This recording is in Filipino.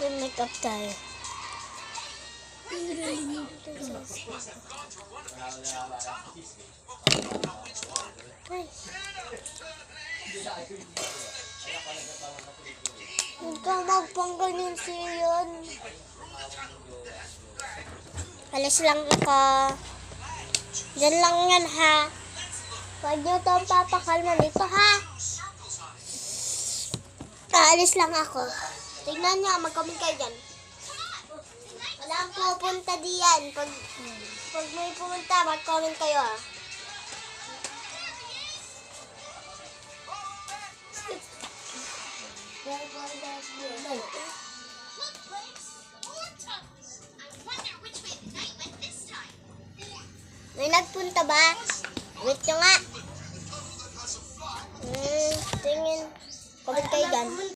Mag-makeup tayo. Ay. Huwag ka magpangganyan siyon. Alis lang ako. Diyan lang yan, ha? Huwag niyo itong papakalman dito, ha? Aalis lang ako. Tignan niyo, mag-comment kayo dyan. Walang pupunta diyan. Pag may pumunta, mag-comment kayo, ha? May nagpunta ba? Wait nyo nga. Tingin. Comment kayo dyan.